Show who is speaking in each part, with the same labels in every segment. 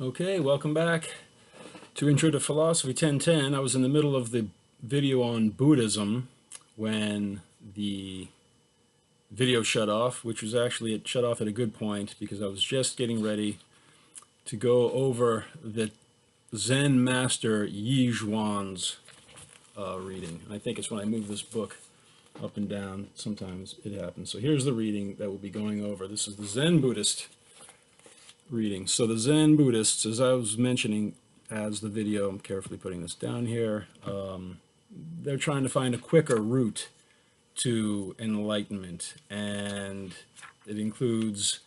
Speaker 1: Okay, welcome back to Intro to Philosophy 1010. I was in the middle of the video on Buddhism when the video shut off, which was actually, it shut off at a good point because I was just getting ready to go over the Zen master Yi Zhuan's reading. And I think it's when I move this book up and down, sometimes it happens. So here's the reading that we'll be going over. This is the Zen Buddhist Reading. So the Zen Buddhists, as I was mentioning as the video, I'm carefully putting this down here, they're trying to find a quicker route to enlightenment, and it includes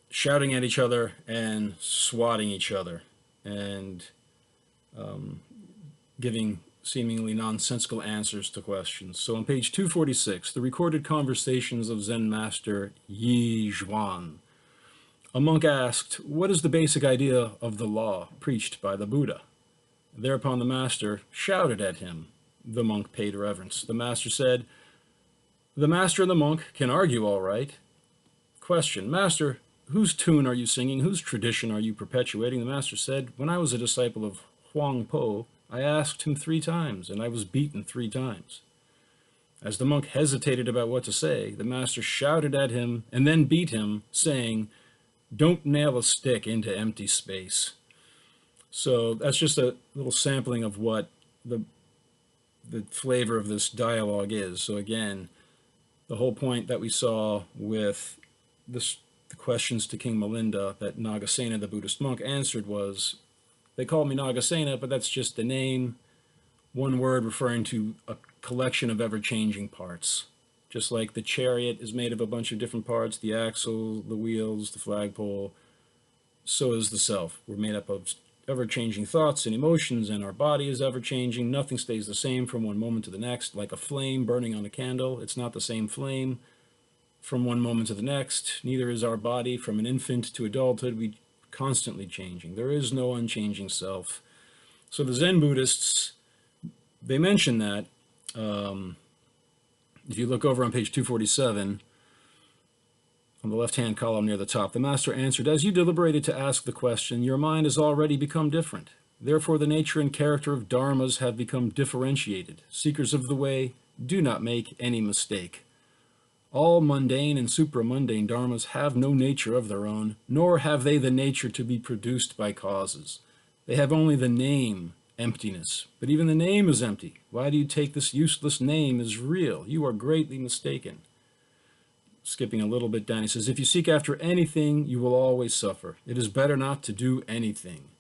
Speaker 1: shouting at each other and swatting each other and giving seemingly nonsensical answers to questions. So on page 246, the recorded conversations of Zen master Yi Zhuan. A monk asked, "What is the basic idea of the law preached by the Buddha?" Thereupon the master shouted at him. The monk paid reverence. The master said, "The master and the monk can argue all right." Question: Master, whose tune are you singing? Whose tradition are you perpetuating? The master said, "When I was a disciple of Huang Po, I asked him 3 times, and I was beaten 3 times. As the monk hesitated about what to say, the master shouted at him and then beat him, saying, "Don't nail a stick into empty space." So that's just a little sampling of what the flavor of this dialogue is. So again, the whole point that we saw with the questions to King Milinda that Nagasena, the Buddhist monk, answered was, they call me Nagasena, but that's just the name, one word referring to a collection of ever-changing parts. Just like the chariot is made of a bunch of different parts, the axle, the wheels, the flagpole, so is the self. We're made up of ever-changing thoughts and emotions, and our body is ever-changing. Nothing stays the same from one moment to the next. Like a flame burning on a candle, it's not the same flame from one moment to the next. Neither is our body. From an infant to adulthood, we're constantly changing. There is no unchanging self. So the Zen Buddhists, they mention that. If you look over on page 247, on the left-hand column near the top, the master answered, "As you deliberated to ask the question, your mind has already become different. Therefore, the nature and character of dharmas have become differentiated. Seekers of the way, do not make any mistake. All mundane and supramundane dharmas have no nature of their own, nor have they the nature to be produced by causes. They have only the name, emptiness. But even the name is empty. Why do you take this useless name as real? You are greatly mistaken." Skipping a little bit down, he says, "If you seek after anything, you will always suffer. It is better not to do anything."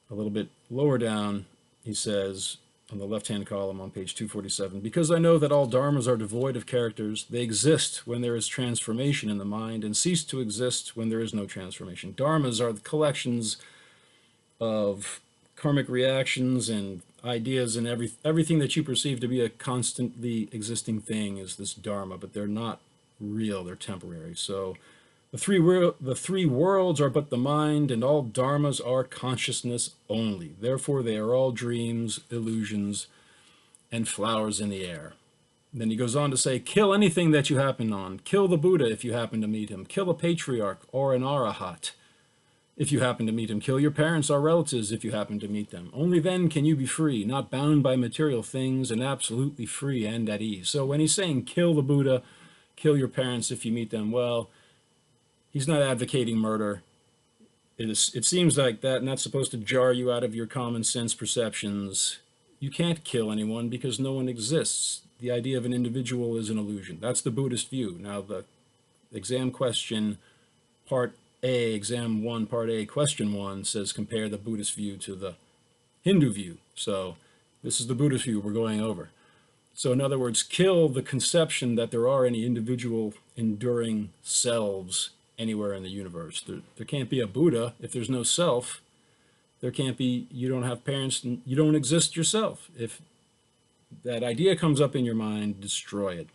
Speaker 1: A little bit lower down, he says, on the left-hand column on page 247, "Because I know that all dharmas are devoid of characters, they exist when there is transformation in the mind and cease to exist when there is no transformation. Dharmas are the collections of karmic reactions and ideas, and everything that you perceive to be a constantly existing thing is this dharma, but they're not real, they're temporary. So the three worlds are but the mind, and all dharmas are consciousness only. Therefore they are all dreams, illusions, and flowers in the air." Then he goes on to say, "Kill anything that you happen on. Kill the Buddha if you happen to meet him. Kill a patriarch or an arahat if you happen to meet him. Kill your parents or relatives if you happen to meet them. Only then can you be free, not bound by material things, and absolutely free and at ease." So when he's saying kill the Buddha, kill your parents if you meet them, well, he's not advocating murder. It seems like that, and that's supposed to jar you out of your common sense perceptions. You can't kill anyone because no one exists. The idea of an individual is an illusion. That's the Buddhist view. Now, the exam question, part A, exam 1, part A, question 1, says compare the Buddhist view to the Hindu view. So this is the Buddhist view we're going over. So in other words, kill the conception that there are any individual enduring selves anywhere in the universe. There can't be a Buddha if there's no self. There can't be, you don't have parents, and you don't exist yourself. If that idea comes up in your mind, destroy it.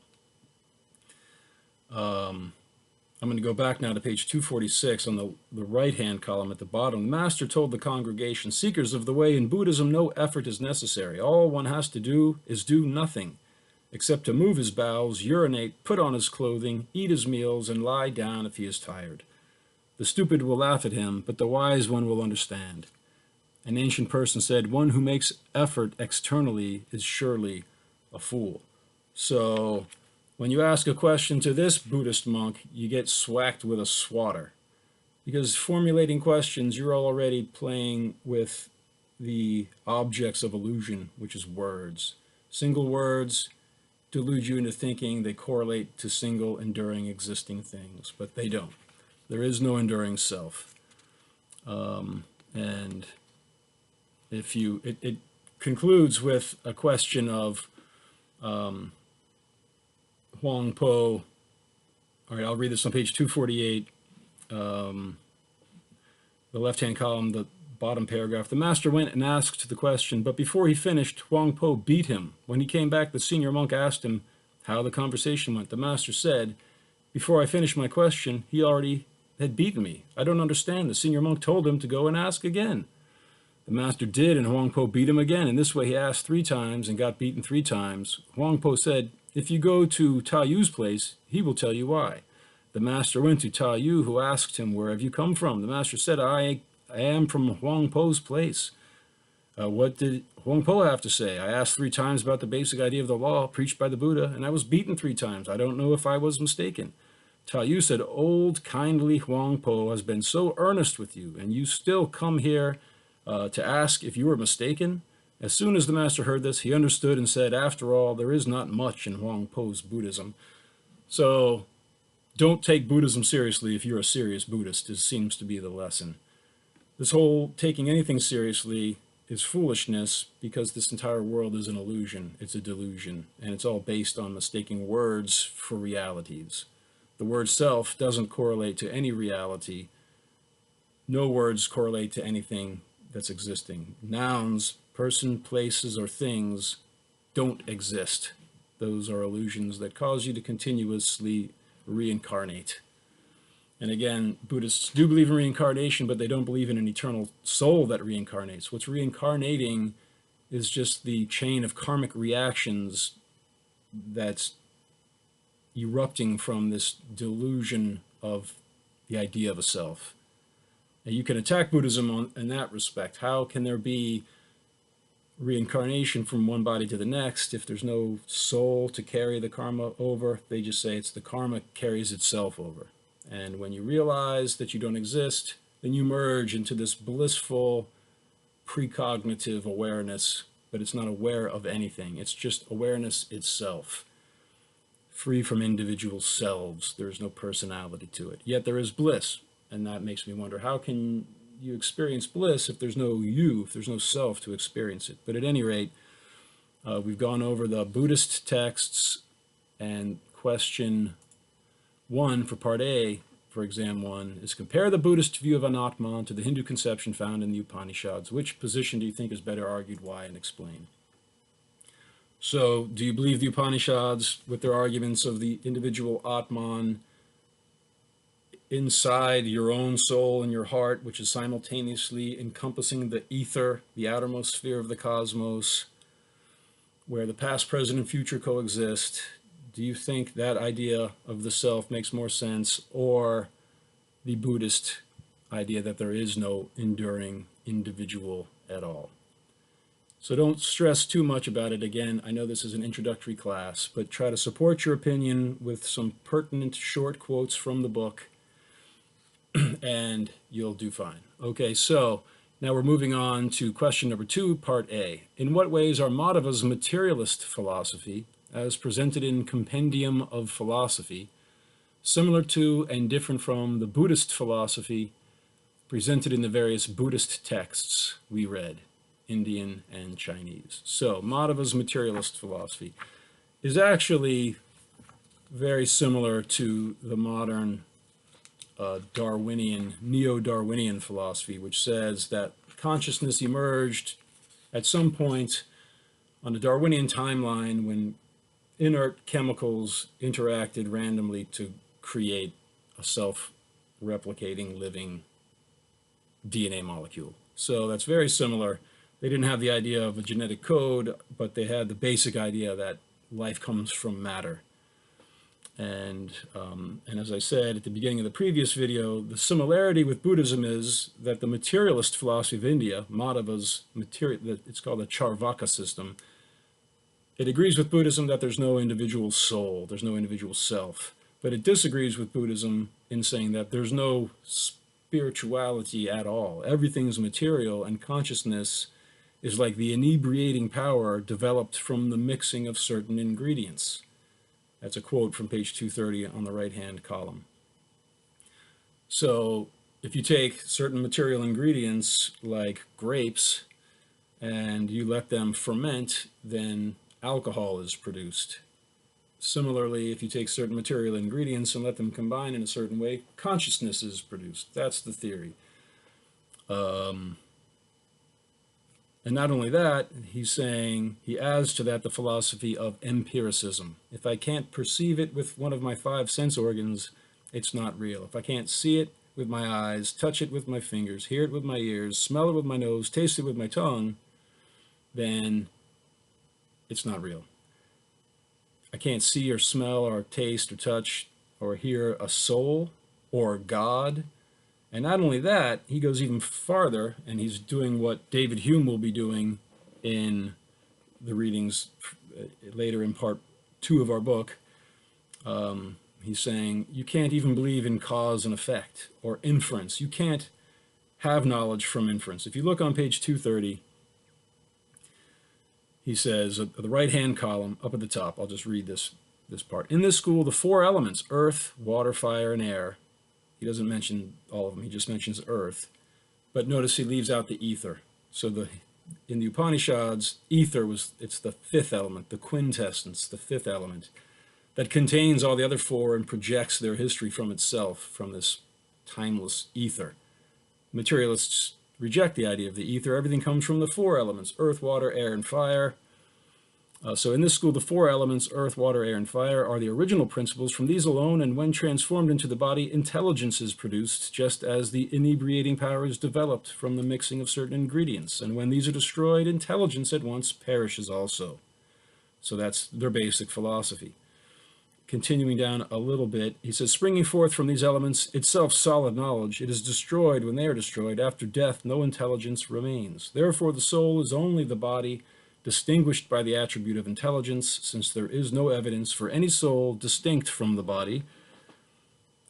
Speaker 1: I'm going to go back now to page 246 on the right-hand column at the bottom. The master told the congregation, "Seekers of the way, in Buddhism no effort is necessary. All one has to do is do nothing, except to move his bowels, urinate, put on his clothing, eat his meals, and lie down if he is tired. The stupid will laugh at him, but the wise one will understand. An ancient person said, one who makes effort externally is surely a fool. So when you ask a question to this Buddhist monk, you get swacked with a swatter. Because formulating questions, you're already playing with the objects of illusion, which is words. Single words delude you into thinking they correlate to single, enduring, existing things, but they don't. There is no enduring self. And if you, it concludes with a question of Huang Po. All right, I'll read this on page 248. The left-hand column, the bottom paragraph. The master went and asked the question, but before he finished, Huang Po beat him. When he came back, the senior monk asked him how the conversation went. The master said, before I finished my question, he already had beaten me. I don't understand. The senior monk told him to go and ask again. The master did, and Huang Po beat him again. And this way he asked 3 times and got beaten 3 times. Huang Po said, if you go to Ta Yu's place, he will tell you why. The master went to Ta Yu, who asked him, where have you come from? The master said, I am from Huang Po's place. What did Huang Po have to say? I asked 3 times about the basic idea of the law preached by the Buddha, and I was beaten 3 times. I don't know if I was mistaken. Ta Yu said, old, kindly Huang Po has been so earnest with you, and you still come here to ask if you were mistaken? As soon as the master heard this, he understood and said, after all, there is not much in Huang Po's Buddhism. So don't take Buddhism seriously if you're a serious Buddhist, it seems to be the lesson. This whole taking anything seriously is foolishness because this entire world is an illusion. It's a delusion, and it's all based on mistaking words for realities. The word self doesn't correlate to any reality. No words correlate to anything that's existing. Nouns, person, places, or things don't exist. Those are illusions that cause you to continuously reincarnate. And again, Buddhists do believe in reincarnation, but they don't believe in an eternal soul that reincarnates. What's reincarnating is just the chain of karmic reactions that's erupting from this delusion of the idea of a self. Now, you can attack Buddhism in that respect. How can there be reincarnation from one body to the next if there's no soul to carry the karma over? They just say it's the karma carries itself over. And when you realize that you don't exist, then you merge into this blissful precognitive awareness, but it's not aware of anything. It's just awareness itself, free from individual selves. There's no personality to it. Yet there is bliss. And that makes me wonder, how can you experience bliss if there's no you, if there's no self to experience it? But at any rate, we've gone over the Buddhist texts, and question 1 for part A, for exam 1, is compare the Buddhist view of Anatman to the Hindu conception found in the Upanishads. Which position do you think is better argued? Why? And explain. So, do you believe the Upanishads with their arguments of the individual Atman inside your own soul and your heart, which is simultaneously encompassing the ether, the outermost sphere of the cosmos, where the past, present, and future coexist? Do you think that idea of the self makes more sense, or the Buddhist idea that there is no enduring individual at all? So don't stress too much about it. Again, I know this is an introductory class, but try to support your opinion with some pertinent short quotes from the book, and you'll do fine. Okay, so now we're moving on to question number 2, part A. In what ways are Madhava's materialist philosophy, as presented in Compendium of Philosophy, similar to and different from the Buddhist philosophy presented in the various Buddhist texts we read, Indian and Chinese? So Madhava's materialist philosophy is actually very similar to the modern Darwinian, neo-Darwinian philosophy, which says that consciousness emerged at some point on the Darwinian timeline when inert chemicals interacted randomly to create a self-replicating living DNA molecule. So that's very similar. They didn't have the idea of a genetic code, but they had the basic idea that life comes from matter. And as I said at the beginning of the previous video, the similarity with Buddhism is that the materialist philosophy of India, Madhava's it's called the Charvaka System, it agrees with Buddhism that there's no individual soul, there's no individual self, but it disagrees with Buddhism in saying that there's no spirituality at all. Everything's material, and consciousness is like the inebriating power developed from the mixing of certain ingredients. That's a quote from page 230 on the right-hand column. So if you take certain material ingredients like grapes and you let them ferment, then alcohol is produced. Similarly, if you take certain material ingredients and let them combine in a certain way, consciousness is produced. That's the theory. And not only that, he's saying, he adds to that the philosophy of empiricism. If I can't perceive it with one of my 5 sense organs, it's not real. If I can't see it with my eyes, touch it with my fingers, hear it with my ears, smell it with my nose, taste it with my tongue, then it's not real. I can't see or smell or taste or touch or hear a soul or God. And not only that, he goes even farther, and he's doing what David Hume will be doing in the readings later in part 2 of our book. He's saying you can't even believe in cause and effect or inference. You can't have knowledge from inference. If you look on page 230, he says, at the right-hand column, up at the top, I'll just read this part. In this school, the 4 elements, earth, water, fire, and air, he doesn't mention all of them, he just mentions earth. But notice he leaves out the ether. So in the Upanishads, ether it's the 5th element, the quintessence, the 5th element, that contains all the other 4 and projects their history from itself, from this timeless ether. Materialists reject the idea of the ether. Everything comes from the 4 elements, earth, water, air, and fire. So in this school, the 4 elements, earth, water, air, and fire, are the original principles. From these alone, and when transformed into the body, intelligence is produced, just as the inebriating power is developed from the mixing of certain ingredients. And when these are destroyed, intelligence at once perishes also. So that's their basic philosophy. Continuing down a little bit, he says, springing forth from these elements, itself solid knowledge, it is destroyed. When they are destroyed, after death, no intelligence remains. Therefore, the soul is only the body, distinguished by the attribute of intelligence, since there is no evidence for any soul distinct from the body.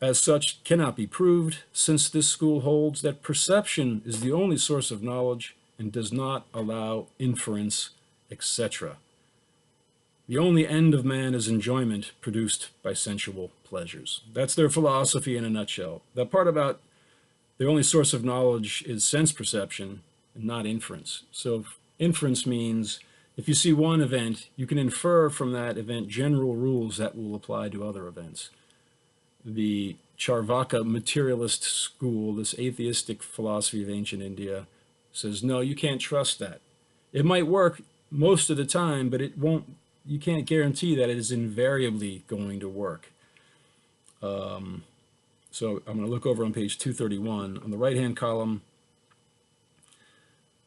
Speaker 1: As such, cannot be proved, since this school holds that perception is the only source of knowledge and does not allow inference, etc. The only end of man is enjoyment produced by sensual pleasures. That's their philosophy in a nutshell. That part about the only source of knowledge is sense perception and not inference. So inference means if you see one event, you can infer from that event general rules that will apply to other events. The Charvaka materialist school, this atheistic philosophy of ancient India, says, no, you can't trust that. It might work most of the time, but it won't. You can't guarantee that it is invariably going to work. So I'm going to look over on page 231. On the right-hand column,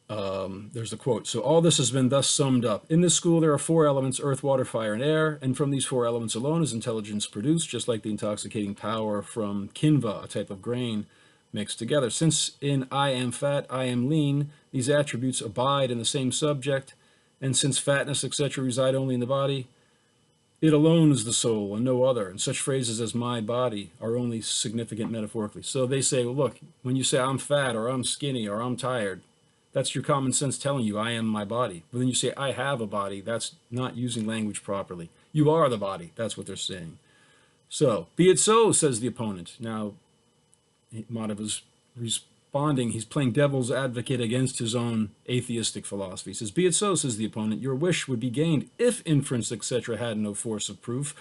Speaker 1: there's the quote. So all this has been thus summed up. In this school, there are 4 elements, earth, water, fire, and air. And from these 4 elements alone is intelligence produced, just like the intoxicating power from kinva, a type of grain, mixed together. Since in I am fat, I am lean, these attributes abide in the same subject, and since fatness, etc., reside only in the body, it alone is the soul and no other. And such phrases as my body are only significant metaphorically. So they say, well, look, when you say I'm fat or I'm skinny or I'm tired, that's your common sense telling you I am my body. But then you say I have a body, that's not using language properly. You are the body, that's what they're saying. So, be it so, says the opponent. Now, Madhava's responding, he's playing devil's advocate against his own atheistic philosophy. He says, be it so, says the opponent, your wish would be gained if inference, etc., had no force of proof.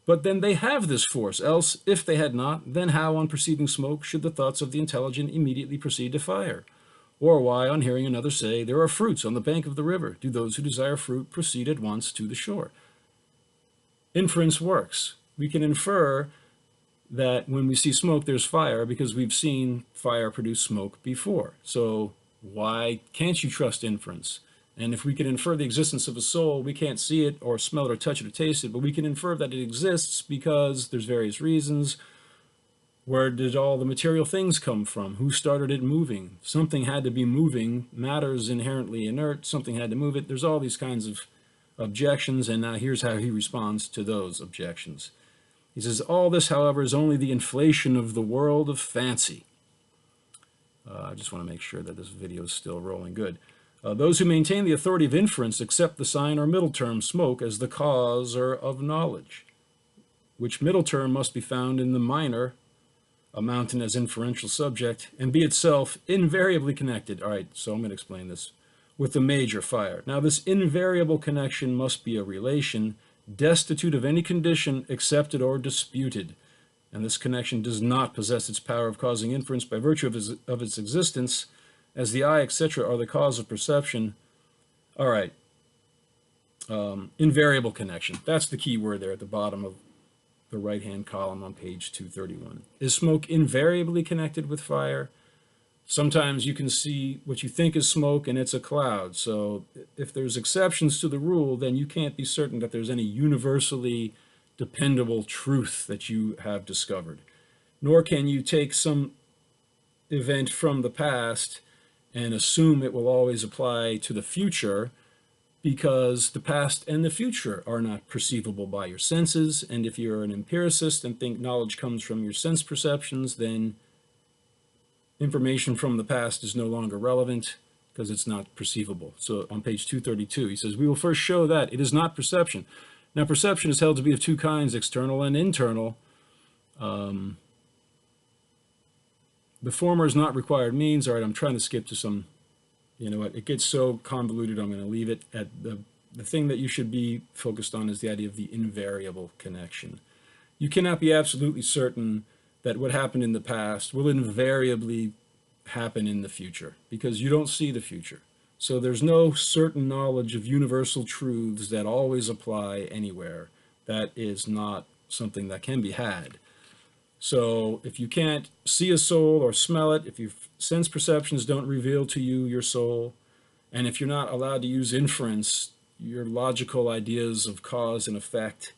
Speaker 1: But then they have this force, else, if they had not, then how, on perceiving smoke, should the thoughts of the intelligent immediately proceed to fire? Or why, on hearing another say, there are fruits on the bank of the river, do those who desire fruit proceed at once to the shore? Inference works. We can infer that when we see smoke, there's fire, because we've seen fire produce smoke before. So why can't you trust inference? And if we can infer the existence of a soul, we can't see it or smell it or touch it or taste it, but we can infer that it exists because there's various reasons. Where did all the material things come from? Who started it moving? Something had to be moving. Matter is inherently inert. Something had to move it. There's all these kinds of objections, and now here's how he responds to those objections. He says, all this, however, is only the inflation of the world of fancy. I just want to make sure that this video is still rolling good. Those who maintain the authority of inference accept the sign or middle term smoke as the cause or of knowledge, which middle term must be found in the minor, a mountain as inferential subject, and be itself invariably connected. All right, so I'm going to explain this with the major fire. Now, this invariable connection must be a relation destitute of any condition accepted or disputed, and this connection does not possess its power of causing inference by virtue of its existence, as the eye, etc., are the cause of perception. All right, invariable connection. That's the key word there at the bottom of the right-hand column on page 231. Is smoke invariably connected with fire? Sometimes you can see what you think is smoke and it's a cloud. So if there's exceptions to the rule, then you can't be certain that there's any universally dependable truth that you have discovered. Nor can you take some event from the past and assume it will always apply to the future, because the past and the future are not perceivable by your senses. And if you're an empiricist and think knowledge comes from your sense perceptions, then information from the past is no longer relevant because it's not perceivable. So on page 232, he says, we will first show that it is not perception. Now, perception is held to be of two kinds, external and internal. The former is not required means. All right, I'm trying to skip to some, you know what, it gets so convoluted, I'm going to leave it at the thing that you should be focused on is the idea of the invariable connection. You cannot be absolutely certain that what happened in the past will invariably happen in the future because you don't see the future. So there's no certain knowledge of universal truths that always apply anywhere. That is not something that can be had. So if you can't see a soul or smell it, if your sense perceptions don't reveal to you your soul, and if you're not allowed to use inference, your logical ideas of cause and effect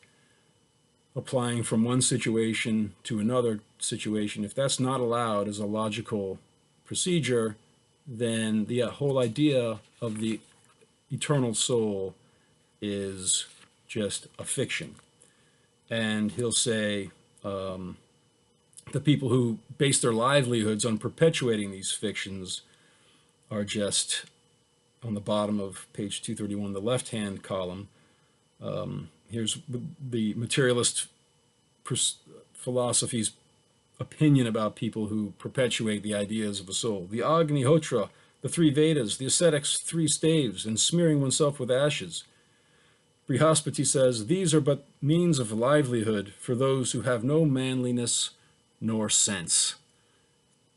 Speaker 1: applying from one situation to another situation, if that's not allowed as a logical procedure, then the whole idea of the eternal soul is just a fiction. And he'll say, the people who base their livelihoods on perpetuating these fictions are just on the bottom of page 231, the left-hand column. Here's the materialist philosophy's opinion about people who perpetuate the ideas of a soul. The Agnihotra, the three Vedas, the ascetics' three staves, and smearing oneself with ashes. Brihaspati says, these are but means of livelihood for those who have no manliness nor sense.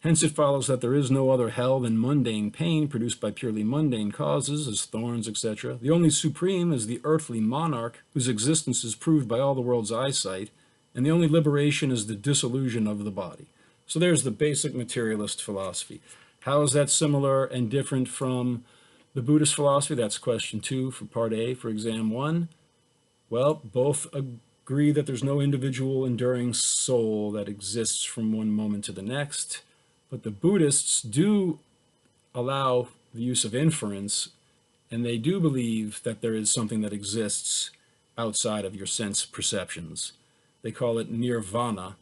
Speaker 1: Hence it follows that there is no other hell than mundane pain produced by purely mundane causes, as thorns, etc. The only supreme is the earthly monarch, whose existence is proved by all the world's eyesight, and the only liberation is the dissolution of the body. So there's the basic materialist philosophy. How is that similar and different from the Buddhist philosophy? That's question 2 for part A for exam 1. Well, both agree that there's no individual enduring soul that exists from one moment to the next, but the Buddhists do allow the use of inference, and they do believe that there is something that exists outside of your sense perceptions. They call it nirvana,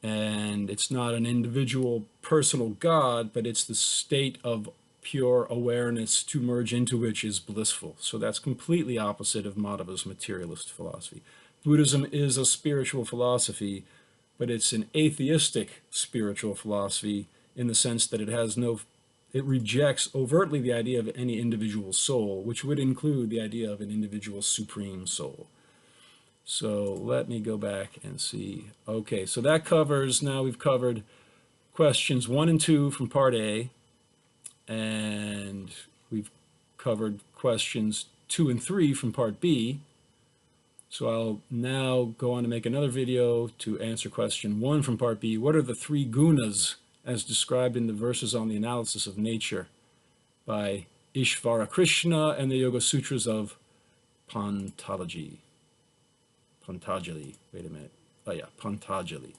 Speaker 1: and it's not an individual personal God, but it's the state of pure awareness to merge into which is blissful. So that's completely opposite of Madhava's materialist philosophy. Buddhism is a spiritual philosophy, but it's an atheistic spiritual philosophy in the sense that it rejects overtly the idea of any individual soul, which would include the idea of an individual supreme soul. So let me go back and see. Okay, so that covers, now we've covered questions 1 and 2 from part A, and we've covered questions 2 and 3 from part B. So I'll now go on to make another video to answer question 1 from part B. What are the 3 gunas as described in the verses on the analysis of nature by Ishvara Krishna, and the Yoga Sutras of Pantaji. Pantajali. Wait a minute. Oh yeah, Pantajali.